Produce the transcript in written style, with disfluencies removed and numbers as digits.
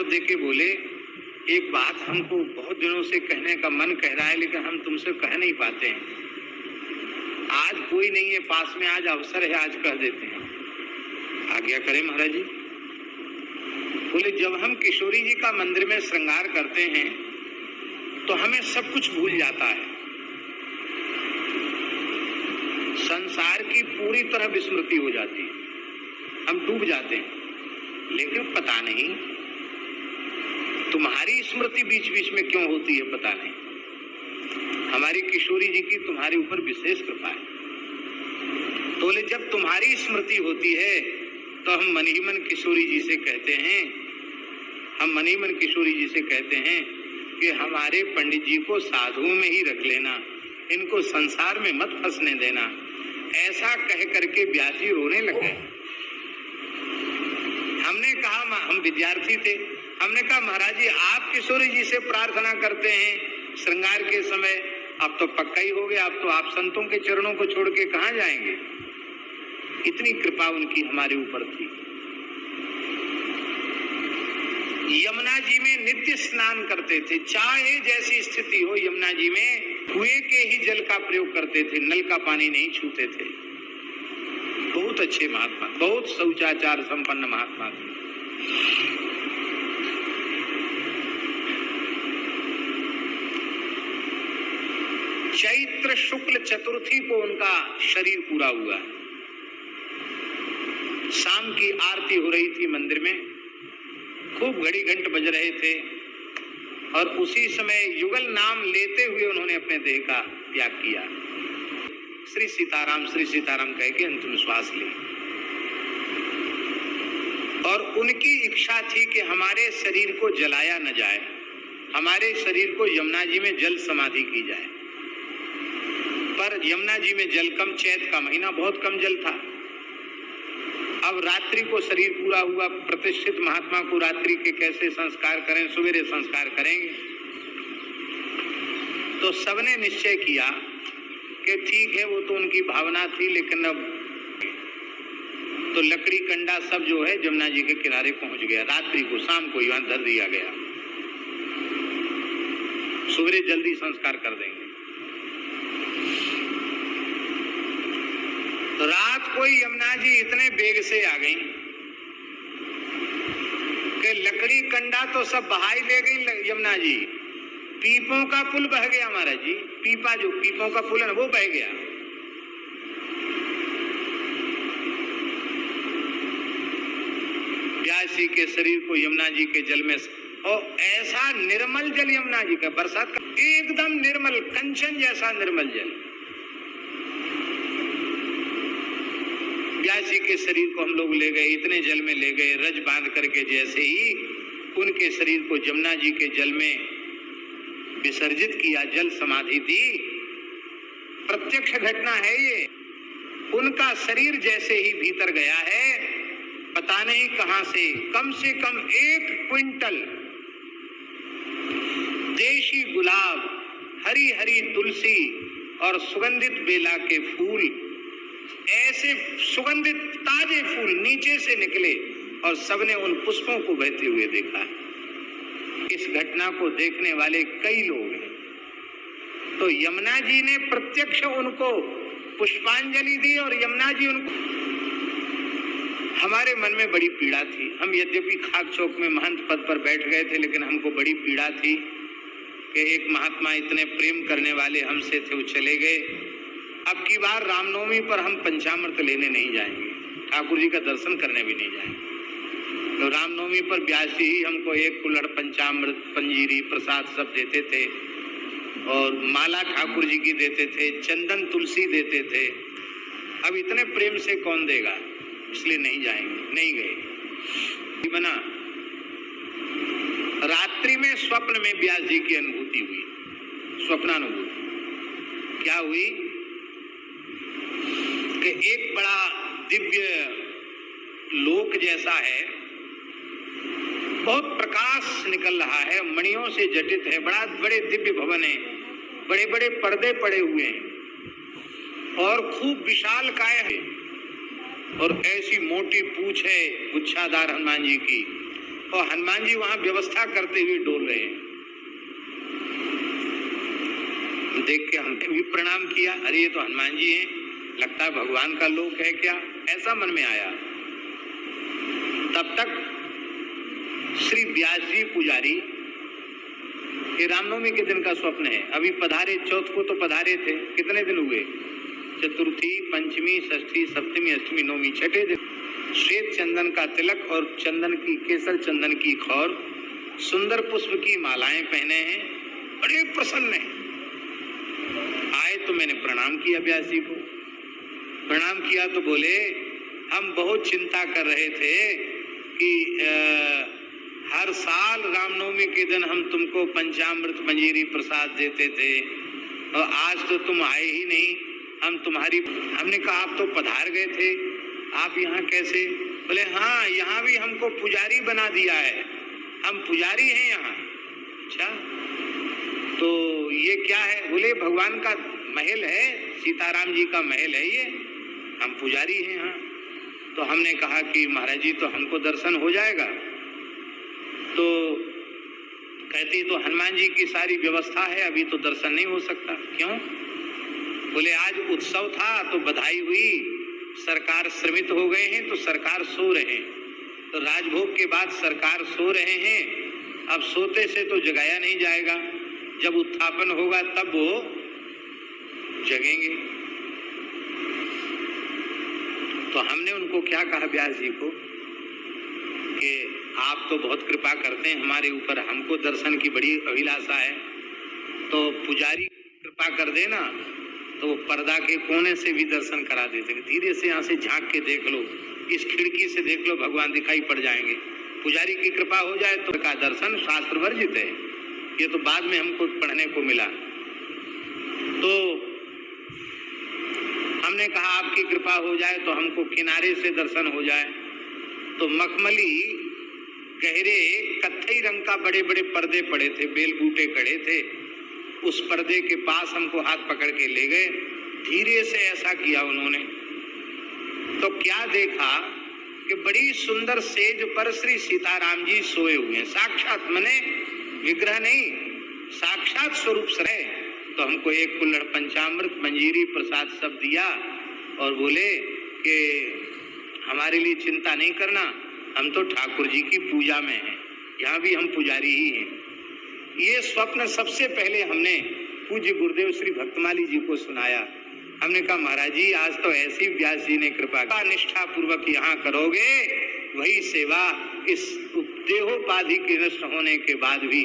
अमृत देके बोले, एक बात हमको बहुत दिनों से कहने का मन कह रहा है, लेकिन हम तुमसे कह नहीं पाते हैं। आज कोई नहीं है पास में, आज अवसर है, आज कह देते हैं। आज्ञा करें महाराज जी। बोले, जब हम किशोरी जी का मंदिर में श्रृंगार करते हैं तो हमें सब कुछ भूल जाता है, संसार की पूरी तरह विस्मृति हो जाती है, हम डूब जाते हैं। लेकिन पता नहीं तुम्हारी स्मृति बीच बीच में क्यों होती है, पता नहीं। हमारी किशोरी जी की तुम्हारे ऊपर विशेष कृपा है। तो बोले, जब तुम्हारी स्मृति होती है तो हम मन ही मन किशोरी जी से कहते हैं, हम मन ही मन किशोरी जी से कहते हैं कि हमारे पंडित जी को साधुओं में ही रख लेना, इनको संसार में मत फंसने देना। ऐसा कह करके व्यास जी रोने लग गए। हमने कहा, हम विद्यार्थी थे, हमने कहा महाराज जी आप किशोरी जी से प्रार्थना करते हैं श्रृंगार के समय, अब तो पक्का ही हो गया, अब तो आप संतों के चरणों को छोड़ के कहां जाएंगे। इतनी कृपा उनकी हमारे ऊपर थी। यमुना जी में नित्य स्नान करते थे, चाहे जैसी स्थिति हो यमुना जी में कुएं के ही जल का प्रयोग करते थे, नल का पानी नहीं छूते थे। बहुत अच्छे महात्मा, बहुत शौचाचार संपन्न महात्मा थे। चैत्र शुक्ल चतुर्थी को उनका शरीर पूरा हुआ। शाम की आरती हो रही थी मंदिर में, खूब घड़ी घंट बज रहे थे और उसी समय युगल नाम लेते हुए उन्होंने अपने देह का त्याग किया। श्री सीताराम कह के अंतिम श्वास ली। और उनकी इच्छा थी कि हमारे शरीर को जलाया न जाए, हमारे शरीर को यमुना जी में जल समाधि की जाए। पर यमुना जी में जल कम, चैत का महीना, बहुत कम जल था। अब रात्रि को शरीर पूरा हुआ, प्रतिष्ठित महात्मा को रात्रि के कैसे संस्कार करें, सवेरे संस्कार करेंगे। तो सबने निश्चय किया कि ठीक है, वो तो उनकी भावना थी, लेकिन अब तो लकड़ी कंडा सब जो है यमुना जी के किनारे पहुंच गया। रात्रि को, शाम को यहाँ धर दिया गया, सवेरे जल्दी संस्कार कर देंगे। तो रात को यमुना जी इतने बेग से आ गई कि लकड़ी कंडा तो सब बहाई ले गई यमुना जी। पीपों का पुल बह गया महाराज जी, पीपा जो पीपों का पुल है वो बह गया। व्यास जी के शरीर को यमुना जी के जल में, और ऐसा निर्मल जल यमुना जी का, बरसात का एकदम निर्मल, कंचन जैसा निर्मल जल। व्यास जी के शरीर को हम लोग ले गए, इतने जल में ले गए, रज बांध करके जैसे ही उनके शरीर को यमुना जी के जल में विसर्जित किया, जल समाधि दी। प्रत्यक्ष घटना है ये। उनका शरीर जैसे ही भीतर गया है, पता नहीं कहां से कम 1 क्विंटल देशी गुलाब, हरी हरी तुलसी और सुगंधित बेला के फूल, ऐसे सुगंधित ताजे फूल नीचे से निकले और सबने उन पुष्पों को बहते हुए देखा। इस घटना को देखने वाले कई लोग हैं। तो यमुना जी ने प्रत्यक्ष उनको पुष्पांजलि दी और यमुना जी उनको। हमारे मन में बड़ी पीड़ा थी। हम यद्यपि खाक चौक में महंत पद पर बैठ गए थे, लेकिन हमको बड़ी पीड़ा थी कि एक महात्मा इतने प्रेम करने वाले हमसे थे, वो चले गए। अब की बार रामनवमी पर हम पंचामृत लेने नहीं जाएंगे, ठाकुर जी का दर्शन करने भी नहीं जाएंगे। तो रामनवमी पर व्यास जी ही हमको 1 कुल्हड़ पंचामृत, पंजीरी, प्रसाद सब देते थे और माला ठाकुर जी की देते थे, चंदन तुलसी देते थे। अब इतने प्रेम से कौन देगा, इसलिए नहीं जाएंगे, नहीं गए। बना रात्रि में स्वप्न में व्यास जी की अनुभूति हुई, स्वप्नानुभूति। क्या हुई कि एक बड़ा दिव्य लोक जैसा है, बहुत प्रकाश निकल रहा है, मणियों से जटित है, बड़े दिव्य भवन है, बड़े बड़े पर्दे पड़े हुए हैं और खूब विशाल काय है और ऐसी मोटी पूंछ है गुच्छादार हनुमान जी की, और हनुमान जी वहां व्यवस्था करते हुए डोल रहे हैं। देख के हमने भी प्रणाम किया, अरे ये तो हनुमान जी हैं, लगता है भगवान का लोक है क्या, ऐसा मन में आया। तब तक श्री व्यास जी पुजारी, ये रामनवमी के दिन का स्वप्न है, अभी पधारे, चौथ को तो पधारे थे, कितने दिन हुए, चतुर्थी, पंचमी, षष्ठी, सप्तमी, अष्टमी, नवमी, छठे दिन। श्वेत चंदन का तिलक और चंदन की, केसर चंदन की खौर, सुंदर पुष्प की मालाएं पहने हैं, बड़े प्रसन्न हैं। आए तो मैंने प्रणाम किया व्यास जी को, प्रणाम किया तो बोले हम बहुत चिंता कर रहे थे कि हर साल रामनवमी के दिन हम तुमको पंचामृत मंजीरी प्रसाद देते थे और आज तो तुम आए ही नहीं। हमने कहा आप तो पधार गए थे, आप यहाँ कैसे? बोले हाँ, यहाँ भी हमको पुजारी बना दिया है, हम पुजारी हैं यहाँ। अच्छा, तो ये क्या है? बोले भगवान का महल है, सीताराम जी का महल है ये, हम पुजारी हैं यहाँ। तो हमने कहा कि महाराज जी तो हमको दर्शन हो जाएगा। तो कहती तो हनुमान जी की सारी व्यवस्था है, अभी तो दर्शन नहीं हो सकता। क्यों? बोले आज उत्सव था तो बधाई हुई, सरकार श्रमित हो गए हैं तो सरकार सो रहे हैं, तो राजभोग के बाद सरकार सो रहे हैं, अब सोते से तो जगाया नहीं जाएगा, जब उत्थापन होगा तब वो जगेंगे। तो हमने उनको क्या कहा व्यास जी को कि आप तो बहुत कृपा करते हैं हमारे ऊपर, हमको दर्शन की बड़ी अभिलाषा है, तो पुजारी कृपा कर देना तो वो पर्दा के कोने से भी दर्शन करा देते, धीरे से यहाँ से झांक के देख लो, इस खिड़की से देख लो, भगवान दिखाई पड़ जाएंगे। पुजारी की कृपा हो जाए तो का दर्शन शास्त्र वर्जित है, ये तो बाद में हमको पढ़ने को मिला। तो हमने कहा आपकी कृपा हो जाए तो हमको किनारे से दर्शन हो जाए। तो मखमली गहरे कत्थई रंग का बड़े बड़े पर्दे पड़े थे, बेल बूटे खड़े थे, उस पर्दे के पास हमको हाथ पकड़ के ले गए, धीरे से ऐसा किया उन्होंने। तो क्या देखा कि बड़ी सुंदर सेज पर श्री सीताराम जी सोए हुए हैं, साक्षात, मने विग्रह नहीं, साक्षात स्वरूप से। तो हमको एक कुल्हड़ पंचामृत मंजीरी प्रसाद सब दिया और बोले कि हमारे लिए चिंता नहीं करना, हम तो ठाकुर जी की पूजा में हैं, यहाँ भी हम पुजारी ही हैं। ये स्वप्न सबसे पहले हमने पूज्य गुरुदेव श्री भक्तमाली जी को सुनाया। हमने कहा महाराज जी आज तो ऐसी व्यास जी ने कृपा का निष्ठा पूर्वक यहाँ करोगे, वही सेवा इस देहोपाधि के नष्ट होने के बाद भी